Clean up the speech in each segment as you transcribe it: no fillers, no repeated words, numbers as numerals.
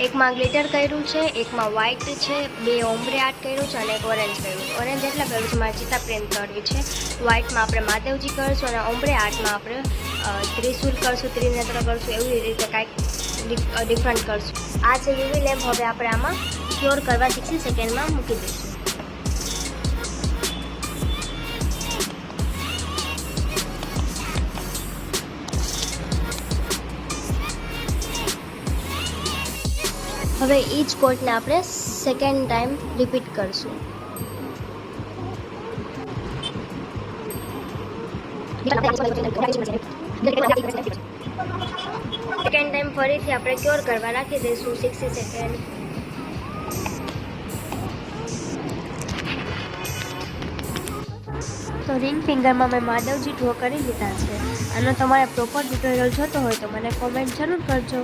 એકમાં ગ્લિટર કર્યું છે, એકમાં વ્હાઇટ છે, 2 ઓમ્બ્રે આર્ટ કર્યું છે અને એક ઓરેન્જ કર્યું છે. ઓરેન્જ એટલે કર્યું છે મારે ચિત્તા પ્રિન્ટ કરવી છે. વ્હાઇટમાં આપણે મહાદેવજી કરશું અને ઓમ્બ્રે આર્ટમાં આપણે ત્રિશુલ કરશું, ત્રિનેત્ર કરશું, એવી રીતે કાંઈક ડિફરન્ટ કરશું. આ છે યુવી લેમ્પ. હવે આપણે આમાં ક્યોર કરવા 60 સેકન્ડમાં મૂકી દઈશું. હવે એ જ કોટને આપણે સેકન્ડ ટાઈમ રિપીટ કરશું. સેકન્ડ ટાઈમ ફરીથી આપણે ક્યોર કરવા રાખી દઈશું 60 સેકન્ડ. તો રિંગ ફિંગરમાં મેં મહાદેવજી ડ્રો કરી લીધા છે. આનો તમારે પ્રોપર ટ્યુટોરિયલ જોતો હોય તો મને કોમેન્ટ જરૂર કરજો.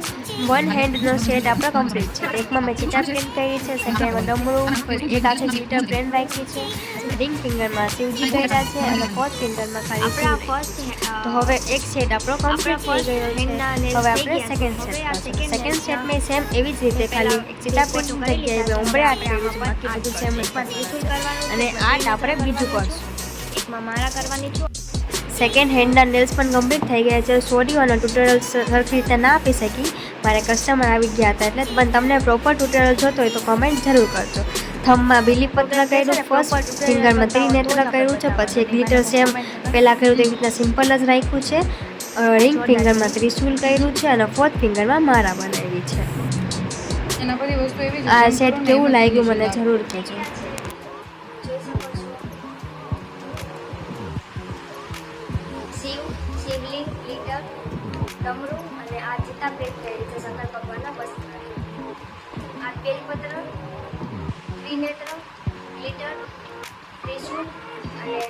1 હેન્ડનો સેટ આપણો કમ્પ્લીટ છે. એકમાં મેં ચિત્તા પ્રિન્ટ કરી છે, સેકન્ડમાં ડમરું, એક આખે ગ્લિટર પ્રિન્ટ રાખી છે, રિંગ ફિંગરમાં શિવજી કર્યા છે અને ફોર્થ ફિંગરમાં ખાલી તો હવે એક સેટ આપણો કમ્પ્લીટ થઈ ગયો છે. હવે આપણે સેકન્ડ સેટ કરશું. સેકન્ડ સેટમાં સેમ એવી જ રીતે ખાલી ચિત્તા પ્રિન્ટ જગ્યાએ મેં ઓમ્બ્રે આર્ટ કર્યું છે, બાકી બધું સેમ જ અને આર્ટ આપણે બીજું કરશું. એકમાં મારા કરવાની છું. સેકન્ડ હેન્ડના નેલ્સ પણ કમ્પ્લીટ થઈ ગયા છે. સોરી અને ટ્યુટોરિયલ સરખી રીતે ના આપી શકી, મારે કસ્ટમર આવી ગયા હતા એટલે. પણ તમને પ્રોપર ટ્યુટોરિયલ જોતો હોય તો કમેન્ટ જરૂર કરજો. થંબમાં બીલીપત્ર કર્યું, ફર્સ્ટ ફિંગરમાં ત્રિનેત્ર કર્યું છે, પછી ગ્લિટર સેમ પહેલાં કર્યું તેવી રીતના સિમ્પલ જ રાખ્યું છે. રિંગ ફિંગરમાં ત્રિશુલ કર્યું છે અને ફોર્થ ફિંગરમાં મારા બનાવી છે. આ સેટ કેવું લાગ્યું મને જરૂર કહેજો. શિવલિંગ, ગ્લિટર, ડમરું અને આ ચિત્તા પ્રિન્ટ કરી છે શંકર ભગવાનના વસ્ત્ર. આ બેલપત્ર, ત્રિનેત્ર, ગ્લિટર, ત્રિશુલ અને